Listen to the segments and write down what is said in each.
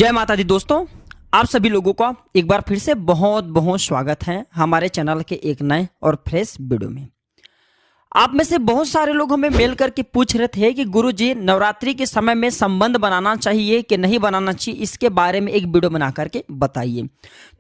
जय माता दी दोस्तों, आप सभी लोगों का एक बार फिर से बहुत बहुत स्वागत है हमारे चैनल के एक नए और फ्रेश वीडियो में। आप में से बहुत सारे लोग हमें मेल करके पूछ रहे थे कि गुरुजी नवरात्रि के समय में संबंध बनाना चाहिए कि नहीं बनाना चाहिए, इसके बारे में एक वीडियो बना करके बताइए।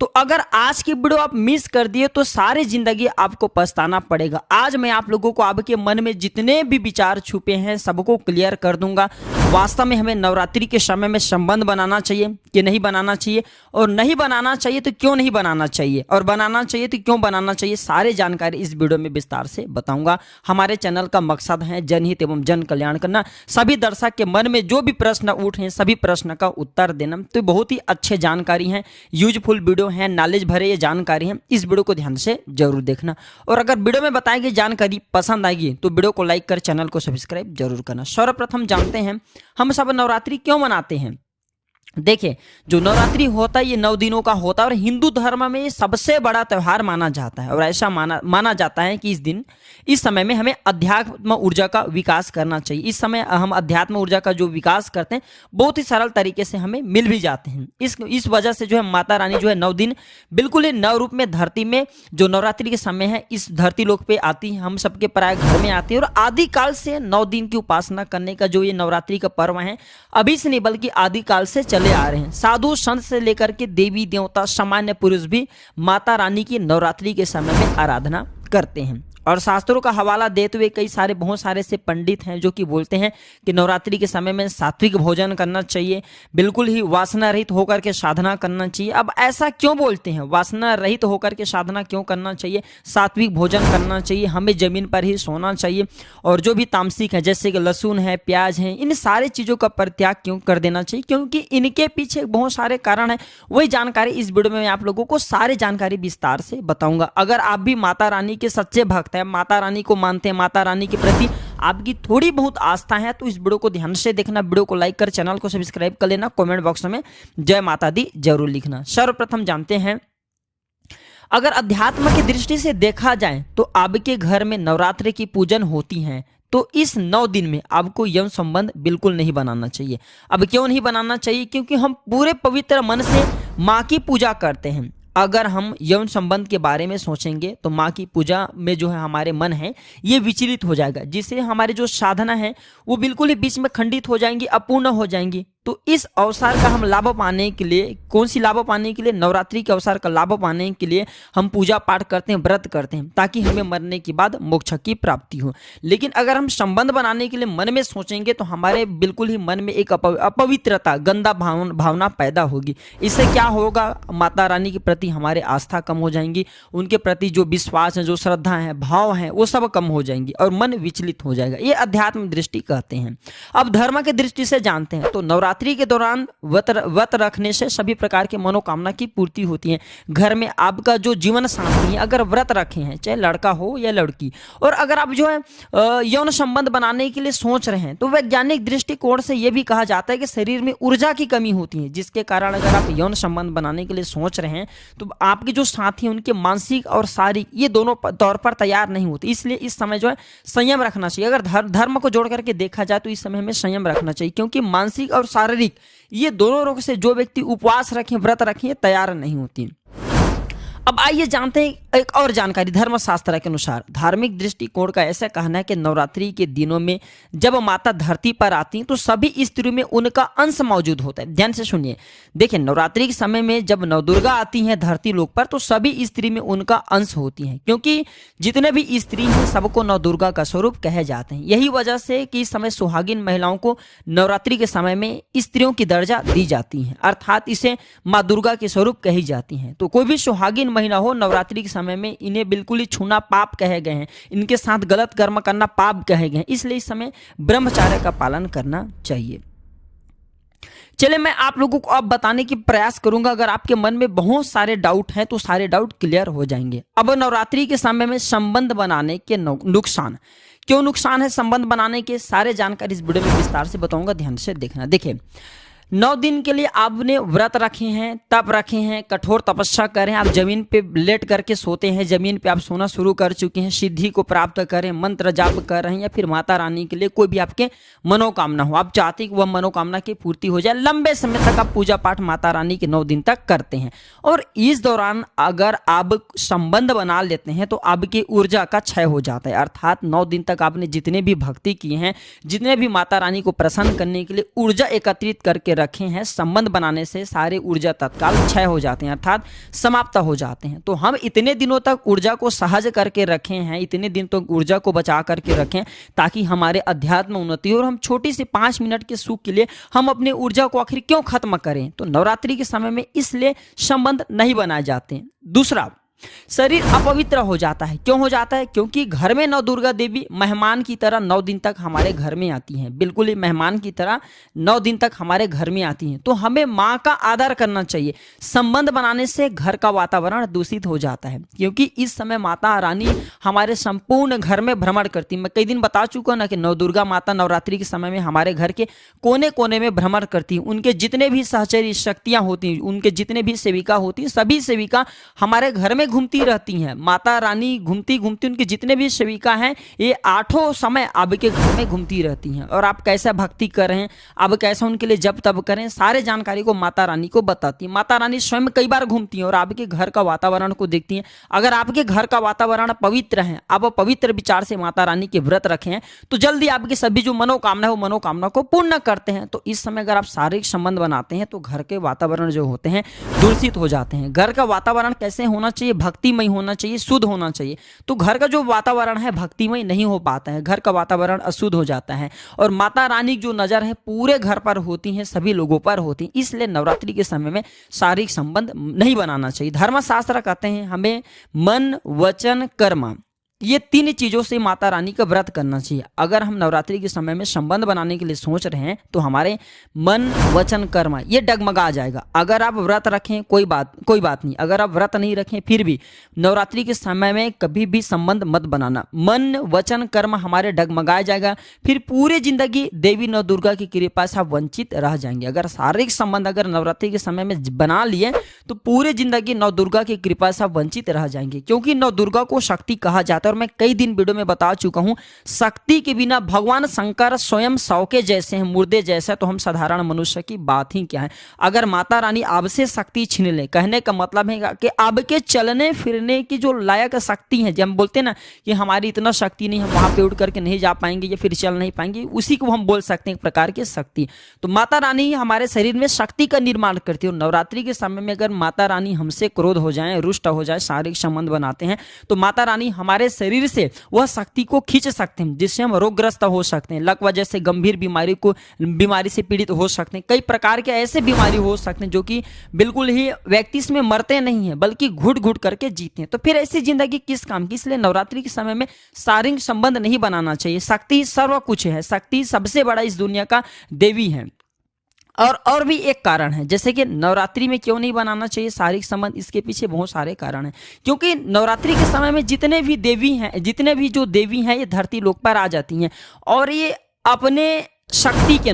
तो अगर आज की वीडियो आप मिस कर दिए तो सारी जिंदगी आपको पछताना पड़ेगा। आज मैं आप लोगों को आपके मन में जितने भी विचार छुपे हैं सबको क्लियर कर दूंगा। वास्तव में हमें नवरात्रि के समय में संबंध बनाना चाहिए कि नहीं बनाना चाहिए, और नहीं बनाना चाहिए तो क्यों नहीं बनाना चाहिए, और बनाना चाहिए तो क्यों बनाना चाहिए, सारी जानकारी इस वीडियो में विस्तार से बताऊंगा। हमारे चैनल का मकसद है जनहित एवं जन कल्याण करना। सभी दर्शक के मन में जो भी प्रश्न उठे सभी प्रश्न का उत्तर देना। तो बहुत ही अच्छे जानकारी हैं, यूजफुल वीडियो हैं, नॉलेज भरे ये जानकारी हैं। इस वीडियो को ध्यान से जरूर देखना, और अगर वीडियो में बताई गई जानकारी पसंद आएगी तो वीडियो को लाइक कर चैनल को सब्सक्राइब जरूर करना। सर्वप्रथम जानते हैं हम सब नवरात्रि क्यों मनाते हैं। देखिए, जो नवरात्रि होता है ये 9 दिनों का होता है, और हिंदू धर्म में ये सबसे बड़ा त्यौहार माना जाता है। और ऐसा माना जाता है कि इस समय में हमें अध्यात्म ऊर्जा का विकास करना चाहिए। इस समय हम अध्यात्म ऊर्जा का जो विकास करते हैं बहुत ही सरल तरीके से हमें मिल भी जाते हैं। इस वजह से जो है माता रानी जो है 9 दिन बिल्कुल ही नव रूप में धरती में जो नवरात्रि के समय है इस धरती लोक पे आती है, हम सबके प्राय घर में आती है। और आदिकाल से 9 दिन की उपासना करने का जो ये नवरात्रि का पर्व है अभी से नहीं बल्कि आदिकाल से चले आ रहे हैं। साधु संत से लेकर के देवी देवता सामान्य पुरुष भी माता रानी की नवरात्रि के समय में आराधना करते हैं। और शास्त्रों का हवाला देते हुए बहुत सारे से पंडित हैं जो कि बोलते हैं कि नवरात्रि के समय में सात्विक भोजन करना चाहिए, बिल्कुल ही वासना रहित होकर के साधना करना चाहिए। अब ऐसा क्यों बोलते हैं, वासना रहित होकर के साधना क्यों करना चाहिए, सात्विक भोजन करना चाहिए, हमें जमीन पर ही सोना चाहिए, और जो भी तामसिक है जैसे कि लहसुन है, प्याज है, इन सारे चीज़ों का परित्याग क्यों कर देना चाहिए, क्योंकि इनके पीछे बहुत सारे कारण हैं। वही जानकारी इस वीडियो में मैं आप लोगों को सारी जानकारी विस्तार से बताऊंगा। अगर आप भी माता रानी के सच्चे भक्त है, माता रानी को मानते हैं, माता रानी के प्रति आपकी थोड़ी बहुत आस्था है, तो इस वीडियो को ध्यान से देखना। वीडियो को लाइक कर चैनल को सब्सक्राइब कर लेना, कमेंट बॉक्स में जय माता दी जरूर लिखना। सर्वप्रथम जानते हैं, अगर अध्यात्म की दृष्टि से देखा जाए तो आपके घर में नवरात्रि की पूजन होती है तो इस 9 दिन में आपको यौन संबंध बिल्कुल नहीं बनाना चाहिए। अब क्यों नहीं बनाना चाहिए, क्योंकि हम पूरे पवित्र मन से माँ की पूजा करते हैं। अगर हम यौन संबंध के बारे में सोचेंगे तो माँ की पूजा में जो है हमारे मन है ये विचलित हो जाएगा, जिससे हमारी जो साधना है वो बिल्कुल ही बीच में खंडित हो जाएंगी, अपूर्ण हो जाएंगी। तो इस अवसर का हम लाभ पाने के लिए, कौन सी लाभ पाने के लिए, नवरात्रि के अवसर का लाभ पाने के लिए हम पूजा पाठ करते हैं, व्रत करते हैं, ताकि हमें मरने के बाद मोक्ष की प्राप्ति हो। लेकिन अगर हम संबंध बनाने के लिए मन में सोचेंगे तो हमारे बिल्कुल ही मन में एक अपवित्रता, गंदा भावना पैदा होगी। इससे क्या होगा, माता रानी के प्रति हमारे आस्था कम हो जाएंगी, उनके प्रति जो विश्वास है, जो श्रद्धा है, भाव है, वो सब कम हो जाएंगी और मन विचलित हो जाएगा। ये अध्यात्म दृष्टि कहते हैं। अब धर्म की दृष्टि से जानते हैं तो नवरात्रि के दौरान व्रत रखने से सभी प्रकार के मनोकामना की पूर्ति होती है। घर में आपका जो जीवन साथी है अगर व्रत रखे हैं, चाहे लड़का हो या लड़की, और अगर आप जो है यौन संबंध बनाने के लिए सोच रहे हैं तो वैज्ञानिक दृष्टिकोण से यह भी कहा जाता है कि शरीर में ऊर्जा की कमी होती है, जिसके कारण अगर आप यौन संबंध बनाने के लिए सोच रहे हैं तो आपके जो साथी हैं उनके मानसिक और शारीरिक ये दोनों तौर पर तैयार नहीं होते। इसलिए इस समय जो है संयम रखना चाहिए। अगर धर्म को जोड़ करके देखा जाए तो इस समय हमें संयम रखना चाहिए, क्योंकि मानसिक और शारीरिक ये दोनों रोग से जो व्यक्ति उपवास रखें, व्रत रखें, तैयार नहीं होती। अब आइए जानते हैं एक और जानकारी। धर्मशास्त्र के अनुसार धार्मिक दृष्टिकोण का ऐसा कहना है कि नवरात्रि के दिनों में जब माता धरती पर आती हैं तो सभी स्त्रियों में उनका अंश मौजूद होता है। ध्यान से सुनिए, देखिए नवरात्रि के समय में जब नवदुर्गा आती हैं धरती लोक पर तो सभी स्त्री में उनका अंश होती हैं, क्योंकि जितने भी स्त्री हैं सबको नवदुर्गा का स्वरूप कहे जाते हैं। यही वजह से कि इस समय सुहागिन महिलाओं को नवरात्रि के समय में स्त्रियों की दर्जा दी जाती है, अर्थात इसे माँ दुर्गा के स्वरूप कही जाती हैं। तो कोई भी सुहागिन महिला हो नवरात्रि के समय में इन्हें बिल्कुल ही छूना पाप कहे गए हैं, इनके साथ गलत कर्म करना पाप कहे गए हैं, इसलिए इस समय ब्रह्मचर्य का पालन करना चाहिए। चले मैं आप लोगों को अब बताने की प्रयास करूंगा। अगर आपके मन में बहुत सारे डाउट हैं तो सारे डाउट क्लियर हो जाएंगे। अब नवरात्रि के समय में संबंध बनाने के नुकसान, क्यों नुकसान है संबंध बनाने के, सारे जानकारी इस वीडियो में विस्तार से बताऊंगा, ध्यान से देखना। देखिए 9 दिन के लिए आपने व्रत रखे हैं, तप रखे हैं, कठोर तपस्या करें, आप जमीन पे लेट करके सोते हैं, जमीन पे आप सोना शुरू कर चुके हैं, सिद्धि को प्राप्त करें, मंत्र जाप कर रहे हैं, या फिर माता रानी के लिए कोई भी आपके मनोकामना हो, आप चाहते हैं कि वह मनोकामना की पूर्ति हो जाए, लंबे समय तक आप पूजा पाठ माता रानी के 9 दिन तक करते हैं, और इस दौरान अगर आप संबंध बना लेते हैं तो आपकी ऊर्जा का क्षय हो जाता है। अर्थात 9 दिन तक आपने जितने भी भक्ति किए हैं, जितने भी माता रानी को प्रसन्न करने के लिए ऊर्जा एकत्रित करके रखे हैं, संबंध बनाने से सारे ऊर्जा तत्काल क्षय हो जाते हैं, अर्थात समाप्त हो जाते हैं। तो हम इतने दिनों तक ऊर्जा को सहज करके रखे हैं, इतने दिन तक ऊर्जा को बचा करके रखें ताकि हमारे अध्यात्म उन्नति हो, और हम छोटी सी 5 मिनट के सुख के लिए हम अपनी ऊर्जा को आखिर क्यों खत्म करें। तो नवरात्रि के समय में इसलिए संबंध नहीं बनाए जाते हैं। दूसरा, शरीर अपवित्र हो जाता है। क्यों हो जाता है? क्योंकि घर में नौ दुर्गा देवी मेहमान की तरह 9 दिन तक हमारे घर में आती हैं, बिल्कुल ही मेहमान की तरह 9 दिन तक हमारे घर में आती हैं। तो हमें माँ का आदर करना चाहिए। संबंध बनाने से घर का वातावरण दूषित हो जाता है, क्योंकि इस समय माता रानी हमारे संपूर्ण घर में भ्रमण करती। मैं कई दिन बता चुका ना कि नौ दुर्गा माता नवरात्रि के समय में हमारे घर के कोने कोने में भ्रमण करती हैं। उनके जितने भी सहचरी शक्तियाँ होती हैं, उनके जितने भी सेविका होती हैं, सभी सेविका हमारे घर में घूमती रहती हैं। माता रानी घूमती घूमती उनके जितने भी सेविका हैं, ये 8 समय आपके घर में घूमती रहती हैं। और आप कैसा भक्ति कर रहे हैं, आप कैसा उनके लिए जप तप करें, सारे जानकारी को माता रानी को बताती है। माता रानी स्वयं कई बार घूमती हैं और आपके घर का वातावरण को देखती हैं। अगर आपके घर का वातावरण पवित्र है, आप पवित्र विचार से माता रानी के व्रत रखें, तो जल्दी आपकी सभी जो मनोकामना है वो मनोकामना को पूर्ण करते हैं। तो इस समय अगर आप शारीरिक संबंध बनाते हैं तो घर के वातावरण जो होते हैं दूषित हो जाते हैं। घर का वातावरण कैसे होना चाहिए? भक्तिमय होना चाहिए, शुद्ध होना चाहिए। तो घर का जो वातावरण है भक्तिमय नहीं हो पाता है, घर का वातावरण अशुद्ध हो जाता है। और माता रानी की जो नजर है पूरे घर पर होती है, सभी लोगों पर होती है। इसलिए नवरात्रि के समय में शारीरिक संबंध नहीं बनाना चाहिए। धर्मशास्त्र कहते हैं हमें मन वचन कर्म, ये 3 चीज़ों से माता रानी का व्रत करना चाहिए। अगर हम नवरात्रि के समय में संबंध बनाने के लिए सोच रहे हैं तो हमारे मन वचन कर्म ये डगमगा जाएगा। अगर आप व्रत रखें कोई बात नहीं, अगर आप व्रत नहीं रखें फिर भी नवरात्रि के समय में कभी भी संबंध मत बनाना। मन वचन कर्म हमारे डगमगाया जाएगा, फिर पूरी जिंदगी देवी नौ दुर्गा की कृपा से आप वंचित रह जाएंगे। अगर शारीरिक संबंध अगर नवरात्रि के समय में बना लिए तो पूरी जिंदगी नौ दुर्गा की कृपा से आप वंचित रह जाएंगे, क्योंकि नौ दुर्गा को शक्ति कहा जाता है। और मैं कई दिन वीडियो में बता चुका हूं, शक्ति के बिना भगवान शंकर स्वयं सौ के जैसे हैं, मुर्दे जैसे, तो हम साधारण मनुष्य की बात ही क्या है। अगर माता रानी आपसे शक्ति छीन ले, कहने का मतलब है कि आपके चलने फिरने की जो लायक शक्ति है, जब हम बोलते हैं ना कि हमारी इतना शक्ति नहीं, हम वहां पे उड़ करके नहीं जा पाएंगे या फिर चल नहीं पाएंगे, उसी को हम बोल सकते हैं एक प्रकार की शक्ति। तो माता रानी हमारे शरीर में शक्ति का निर्माण करती है। और नवरात्रि के समय में अगर माता रानी हमसे क्रोध हो जाए, रुष्ट हो जाए, शारीरिक संबंध बनाते हैं, तो माता रानी हमारे शरीर से वह शक्ति को खींच सकते हैं, जिससे हम रोगग्रस्त हो सकते हैं। लकवा जैसे गंभीर बीमारी से पीड़ित हो सकते हैं। कई प्रकार के ऐसे बीमारी हो सकते हैं जो कि बिल्कुल ही व्यक्ति इसमें मरते नहीं है, बल्कि घुट घुट करके जीते हैं। तो फिर ऐसी जिंदगी किस काम की? इसलिए नवरात्रि के समय में शारीरिक संबंध नहीं बनाना चाहिए। शक्ति सर्व कुछ है, शक्ति सबसे बड़ा इस दुनिया का देवी है। और भी एक कारण है, जैसे कि नवरात्रि में क्यों नहीं बनाना चाहिए शारीरिक संबंध, इसके पीछे बहुत सारे कारण हैं। क्योंकि नवरात्रि के समय में जितने भी जो देवी हैं ये धरती लोक पर आ जाती हैं, और ये अपने शक्ति के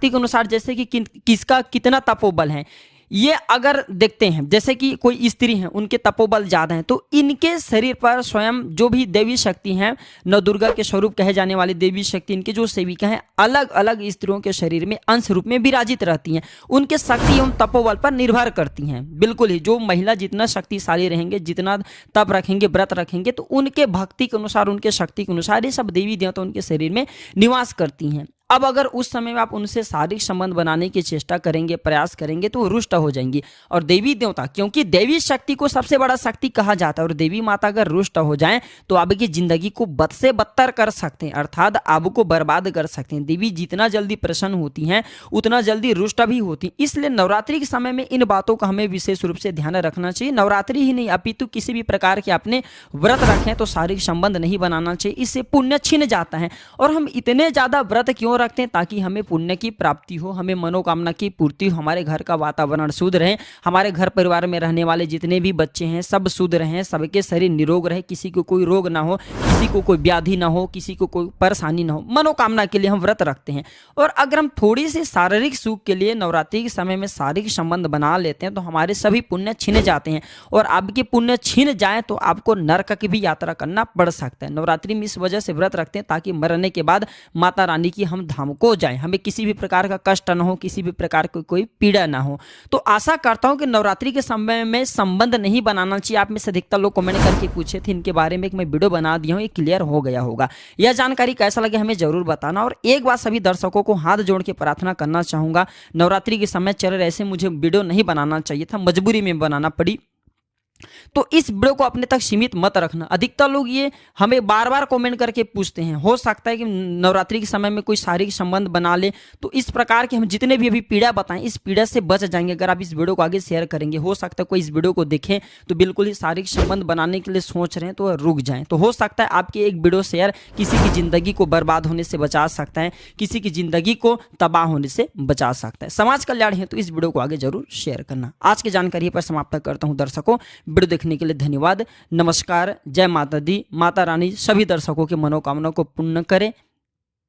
अनुसार जैसे कि किसका कितना तपोबल है, ये अगर देखते हैं, जैसे कि कोई स्त्री हैं उनके तपोबल ज़्यादा हैं, तो इनके शरीर पर स्वयं जो भी देवी शक्ति हैं, नौ दुर्गा के स्वरूप कहे जाने वाली देवी शक्ति, इनके जो सेविका हैं अलग अलग स्त्रियों के शरीर में अंश रूप में विराजित रहती हैं। उनके शक्ति एवं तपोबल पर निर्भर करती हैं। बिल्कुल ही जो महिला जितना शक्तिशाली रहेंगे, जितना तप रखेंगे, व्रत रखेंगे, तो उनके भक्ति के अनुसार, उनके शक्ति के अनुसार ये सब देवी देवता उनके शरीर में निवास करती हैं। अब अगर उस समय में आप उनसे शारीरिक संबंध बनाने की चेष्टा करेंगे, प्रयास करेंगे, तो वो रुष्ट हो जाएंगी। और देवी देवता, क्योंकि देवी शक्ति को सबसे बड़ा शक्ति कहा जाता है, और देवी माता अगर रुष्ट हो जाएं तो आपकी जिंदगी को बद से बदतर कर सकते हैं, अर्थात आपको बर्बाद कर सकते हैं। देवी जितना जल्दी प्रसन्न होती हैं उतना जल्दी रुष्ट भी होती। इसलिए नवरात्रि के समय में इन बातों का हमें विशेष रूप से ध्यान रखना चाहिए। नवरात्रि ही नहीं अपितु किसी भी प्रकार के अपने व्रत रखें तो शारीरिक संबंध नहीं बनाना चाहिए, इससे पुण्य छिन जाता है। और हम इतने ज्यादा व्रत क्यों क्यों रखते हैं? ताकि हमें पुण्य की प्राप्ति हो, हमें मनोकामना की पूर्ति हो, हमारे घर का वातावरण शुद्ध रहे, हमारे घर परिवार में रहने वाले जितने भी बच्चे हैं सब शुद्ध रहें, सबके शरीर निरोग रहे, किसी को कोई रोग ना हो, किसी को कोई व्याधि ना हो, किसी को कोई परेशानी ना हो। मनोकामना के लिए हम व्रत रखते हैं। और अगर हम थोड़ी सी शारीरिक सुख के लिए नवरात्रि के समय में शारीरिक संबंध बना लेते हैं तो हमारे सभी पुण्य छिन जाते हैं, और आपके पुण्य छिन जाए तो आपको नरक की भी यात्रा करना पड़ सकता है। नवरात्रि में इस वजह से व्रत रखते हैं ताकि मरने के बाद माता रानी की हम धाम को जाएं, हमें किसी भी प्रकार का कष्ट न हो, किसी भी प्रकार की कोई पीड़ा ना हो। तो आशा करता हूं कि नवरात्रि के समय में संबंध नहीं बनाना चाहिए। आप में से अधिकतर लोग कमेंट करके पूछे थे, इनके बारे में एक मैं वीडियो बना दिया हूं, ये क्लियर हो गया होगा। यह जानकारी कैसा लगे हमें जरूर बताना। और एक बार सभी दर्शकों को हाथ जोड़ के प्रार्थना करना चाहूंगा, नवरात्रि के समय चल रहे ऐसे मुझे वीडियो नहीं बनाना चाहिए था, मजबूरी में बनाना पड़ी, तो इस वीडियो को अपने तक सीमित मत रखना। अधिकतर लोग ये हमें बार बार कमेंट करके पूछते हैं, हो सकता है कि नवरात्रि के समय में कोई शारीरिक संबंध बना ले, तो इस प्रकार के हम जितने भी अभी पीड़ा बताएं इस पीड़ा से बच जाएंगे अगर आप इस वीडियो को आगे शेयर करेंगे। हो सकता है कोई इस वीडियो को देखें तो बिल्कुल ही शारीरिक संबंध बनाने के लिए सोच रहे हैं तो रुक जाएं। तो हो सकता है आपकी एक वीडियो शेयर किसी की जिंदगी को बर्बाद होने से बचा सकता है, किसी की जिंदगी को तबाह होने से बचा सकता है। समाज कल्याण है तो इस वीडियो को आगे जरूर शेयर करना। आज की जानकारी पर समाप्त करता हूं दर्शकों, वीडियो देखने के लिए धन्यवाद। नमस्कार, जय माता दी। माता रानी सभी दर्शकों की मनोकामना को पूर्ण करे।